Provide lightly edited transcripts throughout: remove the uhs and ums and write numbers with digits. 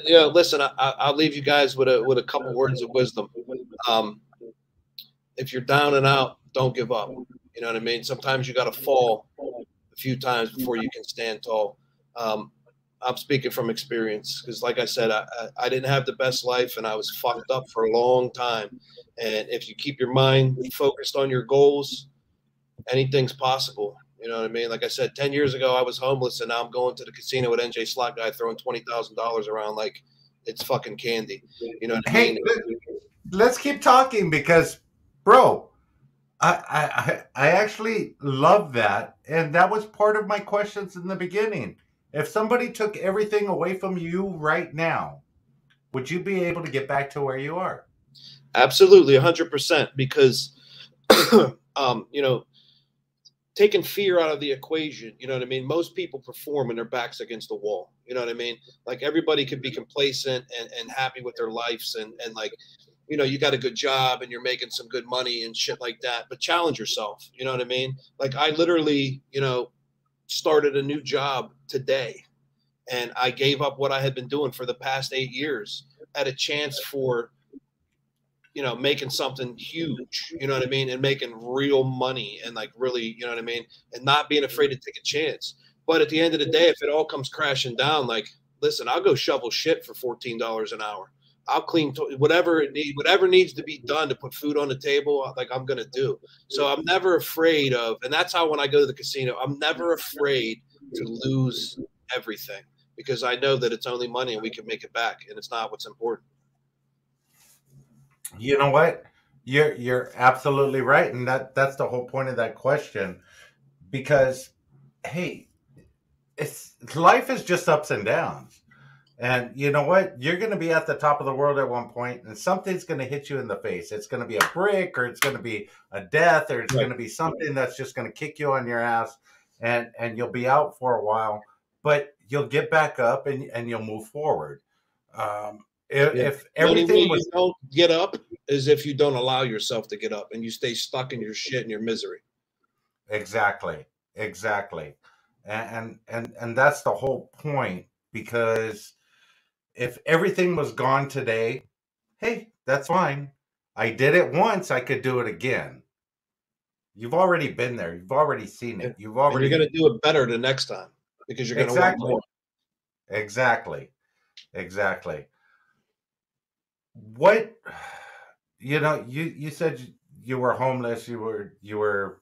Yeah, listen, I'll leave you guys with a couple words of wisdom. Um, if you're down and out, don't give up. You know what I mean? Sometimes you got to fall a few times before you can stand tall. Um, I'm speaking from experience because, like I said, I didn't have the best life and I was fucked up for a long time. And if you keep your mind focused on your goals, anything's possible. You know what I mean? Like I said, 10 years ago, I was homeless and now I'm going to the casino with NJ Slot Guy throwing $20,000 around like it's fucking candy. You know what I Hey, mean? let's keep talking because, bro, I actually love that, and that was part of my questions in the beginning. If somebody took everything away from you right now, would you be able to get back to where you are? Absolutely, 100%. Because, you know, taking fear out of the equation, you know what I mean? Most people perform when their back's against the wall. You know what I mean? Like everybody could be complacent and happy with their lives and like, you know, you got a good job and you're making some good money and shit like that, but challenge yourself. You know what I mean? Like I literally, you know, started a new job today and I gave up what I had been doing for the past 8 years at a chance for, you know, making something huge, you know what I mean? And making real money and like really, you know what I mean? And not being afraid to take a chance. But at the end of the day, if it all comes crashing down, like, listen, I'll go shovel shit for $14 an hour. I'll clean whatever whatever needs to be done to put food on the table, like I'm gonna do. So I'm never afraid of, and that's how when I go to the casino, I'm never afraid to lose everything because I know that it's only money and we can make it back, and it's not what's important. You know what? You're absolutely right, and that's the whole point of that question. Because, hey, it's life is just ups and downs. And you know what? You're going to be at the top of the world at one point, and something's going to hit you in the face. It's going to be a brick, or it's going to be a death, or it's Right. going to be something that's just going to kick you on your ass, and you'll be out for a while, but you'll get back up and you'll move forward. Yeah. If The only way everything you was don't get up is if you don't allow yourself to get up and you stay stuck in your shit and your misery. exactly, exactly, and that's the whole point. Because if everything was gone today, hey, that's fine. I did it once, I could do it again. You've already been there. You've already seen Yeah. it. You've And you're already going to do it better the next time because you're going to want exactly, more. exactly, exactly. What you said you were homeless. You were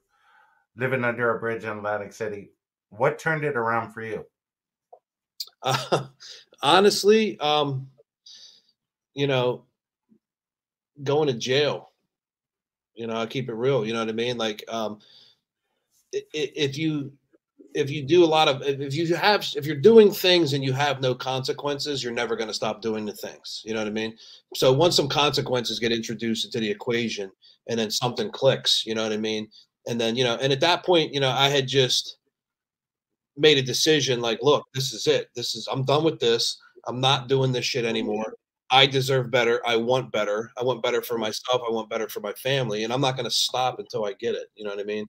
living under a bridge in Atlantic City. What turned it around for you? Uh, honestly, you know, going to jail, you know, I keep it real. You know what I mean? Like, if you do a lot of if you're doing things and you have no consequences, you're never going to stop doing the things. You know what I mean? So once some consequences get introduced into the equation and then something clicks, you know what I mean? And then, you know, and at that point, you know, I had just made a decision like, look, this is it. I'm done with this. I'm not doing this shit anymore. I deserve better. I want better. I want better for myself. I want better for my family. And I'm not going to stop until I get it. You know what I mean?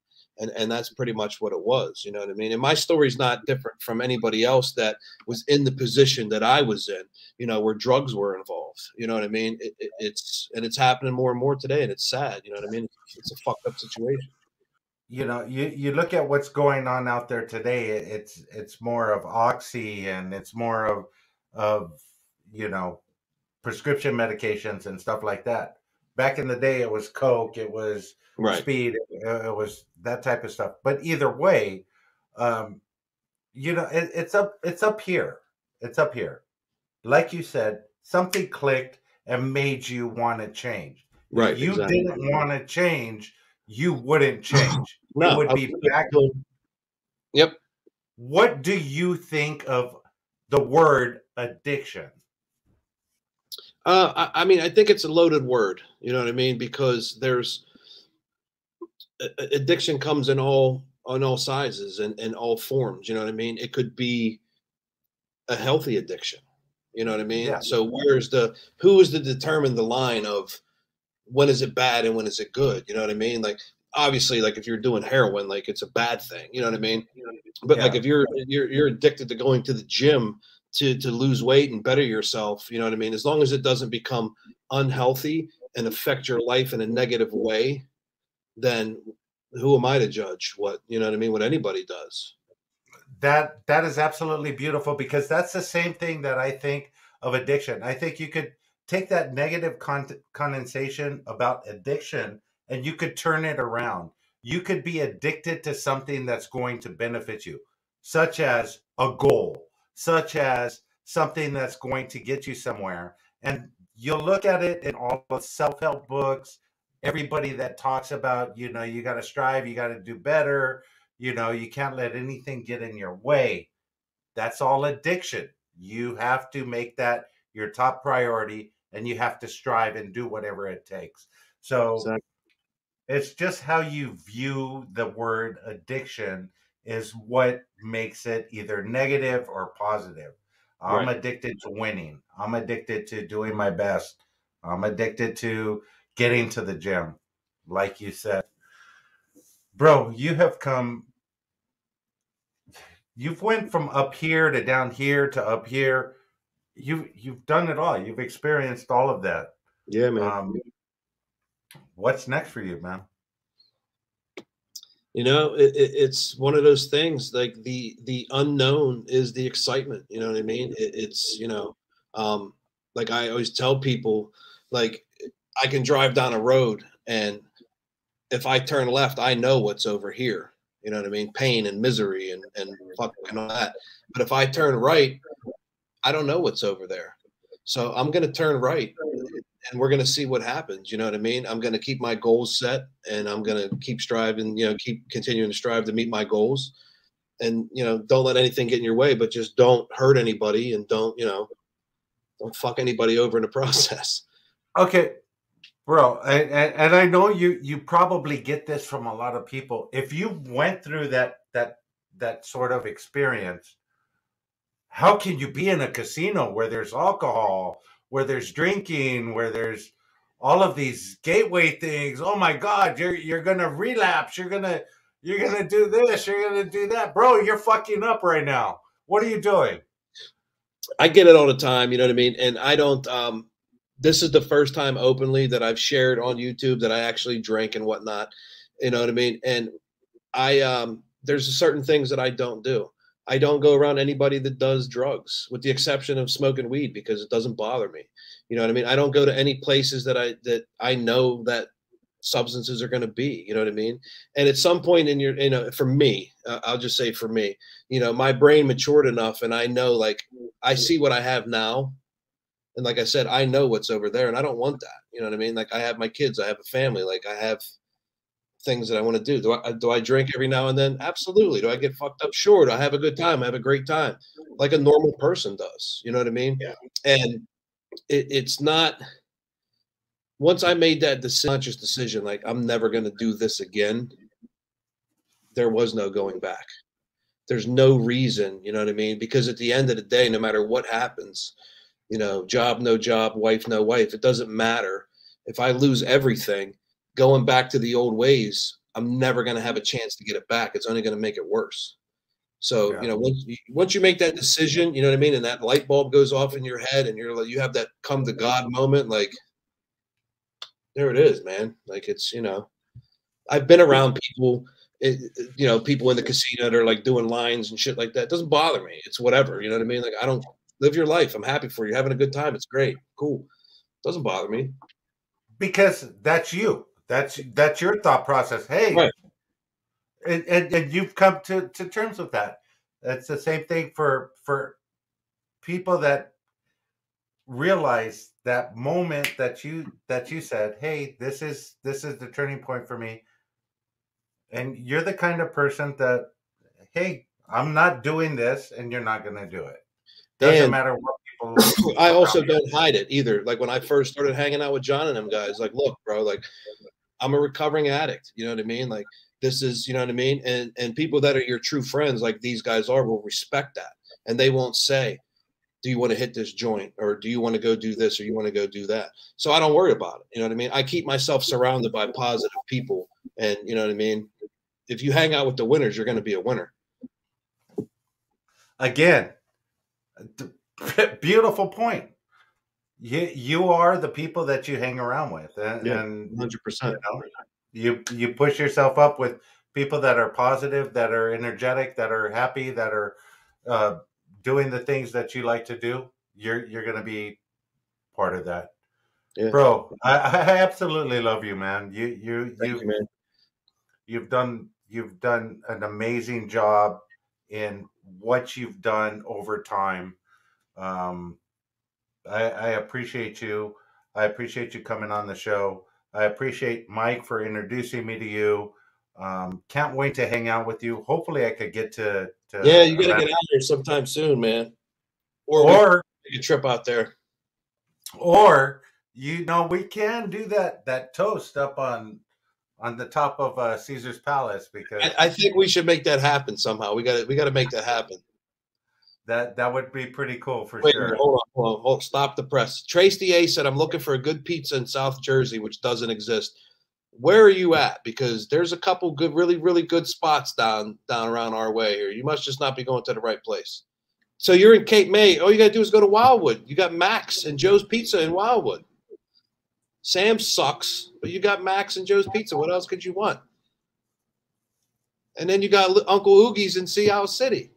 And that's pretty much what it was. You know what I mean? And my story's not different from anybody else that was in the position that I was in, you know, where drugs were involved. You know what I mean? It's happening more and more today. And it's sad. You know what I mean? It's a fucked up situation. You look at what's going on out there today. It's more of oxy, and it's more of you know prescription medications and stuff like that. Back in the day, it was coke, it was Right. speed, it was that type of stuff. But either way, um, it's up here. It's up here. Like you said, something clicked and made you want to change. If Right. you Exactly. didn't want to change, you wouldn't change. You No. would be back. Yep. What do you think of the word addiction? I mean, I think it's a loaded word. You know what I mean? Because there's addiction comes in all on all sizes and all forms. You know what I mean? It could be a healthy addiction. You know what I mean? Yeah, So who is to determine the line of when is it bad and when is it good? You know what I mean? Like obviously, like if you're doing heroin, like it's a bad thing. You know what I mean? But like yeah, if you're addicted to going to the gym to lose weight and better yourself, you know what I mean? As long as it doesn't become unhealthy and affect your life in a negative way, then who am I to judge what, you know what I mean, what anybody does. That is absolutely beautiful, because that's the same thing that I think of addiction. I think you could take that negative condensation about addiction and you could turn it around. You could be addicted to something that's going to benefit you, such as a goal, such as something that's going to get you somewhere. And you'll look at it in all the self-help books, everybody that talks about, you know, you got to strive, you got to do better, you know, you can't let anything get in your way. That's all addiction. You have to make that your top priority, and you have to strive and do whatever it takes. So Exactly. it's just how you view the word addiction is what makes it either negative or positive. I'm Right. addicted to winning. I'm addicted to doing my best. I'm addicted to getting to the gym, like you said. Bro, you have come, you've went from up here to down here to up here. You've done it all. You've experienced all of that. Yeah, man. Um, what's next for you, man? You know, it's one of those things, like the unknown is the excitement. You know what I mean? It's, you know, um, like I always tell people, like I can drive down a road and if I turn left, I know what's over here. You know what I mean? Pain and misery and fucking all that. But if I turn right, I don't know what's over there. So I'm gonna turn right and we're gonna see what happens. You know what I mean? I'm gonna keep my goals set and I'm gonna keep striving, you know, keep continuing to strive to meet my goals. And you know, don't let anything get in your way, but just don't hurt anybody and don't, you know, don't fuck anybody over in the process. Okay, bro, and I know you probably get this from a lot of people. If you went through that sort of experience, how can you be in a casino where there's alcohol, where there's drinking, where there's all of these gateway things? Oh my God, you're gonna relapse. You're gonna do this. You're gonna do that, bro. You're fucking up right now. What are you doing? I get it all the time, you know what I mean? And I don't this is the first time openly that I've shared on YouTube that I actually drank and whatnot. You know what I mean? And I there's certain things that I don't do. I don't go around anybody that does drugs, with the exception of smoking weed, because it doesn't bother me. You know what I mean? I don't go to any places that I know that substances are going to be. You know what I mean? And at some point in your, you know, for me, I'll just say for me, you know, my brain matured enough, and I know, like, I see what I have now, and like I said, I know what's over there, and I don't want that. You know what I mean? Like I have my kids, I have a family, like I have things that I want to do. Do I drink every now and then? Absolutely. Do I get fucked up? Sure. Do I have a good time? I have a great time, like a normal person does. You know what I mean? Yeah. And it's not. Once I made that conscious decision, like I'm never going to do this again, there was no going back. There's no reason, you know what I mean? Because at the end of the day, no matter what happens, you know, job, no job, wife, no wife, it doesn't matter. If I lose everything, going back to the old ways, I'm never going to have a chance to get it back. It's only going to make it worse. So, you Yeah. know, once you make that decision, you know what I mean, and that light bulb goes off in your head, and you're like, you have that come to God moment, like, there it is, man. Like, it's, you know, I've been around people, you know, people in the casino that are like doing lines and shit like that. It doesn't bother me. It's whatever. You know what I mean? Like, I don't live your life. I'm happy for you. Having a good time. It's great. Cool. Doesn't bother me. Because that's you. That's your thought process. Hey, Right. and you've come to terms with that. It's the same thing for people that realize that moment that you said, "Hey, this is the turning point for me." And you're the kind of person that, "Hey, I'm not doing this, and you're not going to do it." Doesn't And matter what people I also around you. don't hide it either. Like when I first started hanging out with John and them guys, like, look, bro, like I'm a recovering addict. You know what I mean? Like this is, you know what I mean? And people that are your true friends, like these guys are, will respect that. And they won't say, do you want to hit this joint? Or do you want to go do this? Or you want to go do that? So I don't worry about it. You know what I mean? I keep myself surrounded by positive people. And you know what I mean? If you hang out with the winners, you're going to be a winner. Again, Beautiful point. You are the people that you hang around with, and 100%. you push yourself up with people that are positive, that are energetic, that are happy, that are uh, doing the things that you like to do. You're going to be part of that, Yeah. bro. I absolutely love you, man. Thank you, man. You've done an amazing job in what you've done over time. Um, I appreciate you. I appreciate you coming on the show. I appreciate Mike for introducing me to you. Can't wait to hang out with you. Hopefully, I could get to Yeah, you got to get out here sometime soon, man. Or take a trip out there. Or we can do that toast up on the top of Caesar's Palace, because I think we should make that happen somehow. We got to make that happen. That would be pretty cool for Wait, sure. Hold on. Stop the press. Trace DA said, I'm looking for a good pizza in South Jersey, which doesn't exist. Where are you at? Because there's a couple good, really, really good spots down around our way here. You must just not be going to the right place. So you're in Cape May. All you got to do is go to Wildwood. You got Max and Joe's Pizza in Wildwood. Sam sucks, but you got Max and Joe's Pizza. What else could you want? And then you got Uncle Oogie's in Sea Isle City.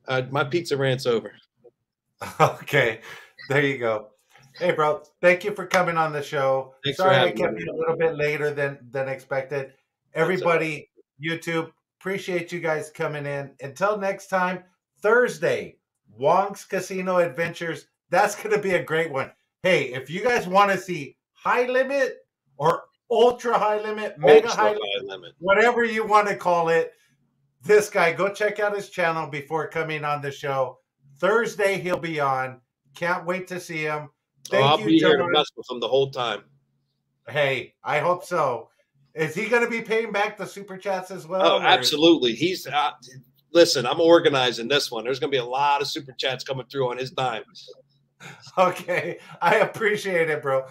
My pizza rant's over. Okay, there you go. Hey, bro, thank you for coming on the show. Thanks Sorry I for kept you a little bit later than expected. Everybody, YouTube, appreciate you guys coming in. Until next time, Thursday, Wong's Casino Adventures. That's going to be a great one. Hey, if you guys want to see high limit or ultra high limit, mega high limit, whatever you want to call it, this guy, go check out his channel before coming on the show. Thursday, he'll be on. Can't wait to see him. I'll be here to mess with him the whole time. Hey, I hope so. Is he going to be paying back the super chats as well? Oh, absolutely. He's listen, I'm organizing this one. There's going to be a lot of super chats coming through on his dime. Okay. I appreciate it, bro.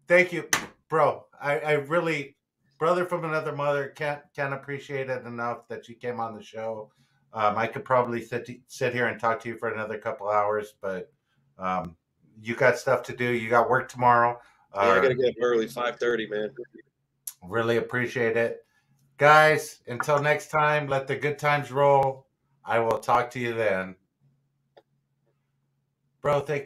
Thank you, bro. I really, brother from another mother, can't appreciate it enough that you came on the show. I could probably sit here and talk to you for another couple hours, but you got stuff to do. You got work tomorrow. Yeah, I got to get up early, 5:30, man. Really appreciate it. Guys, until next time, let the good times roll. I will talk to you then. Bro, thank you.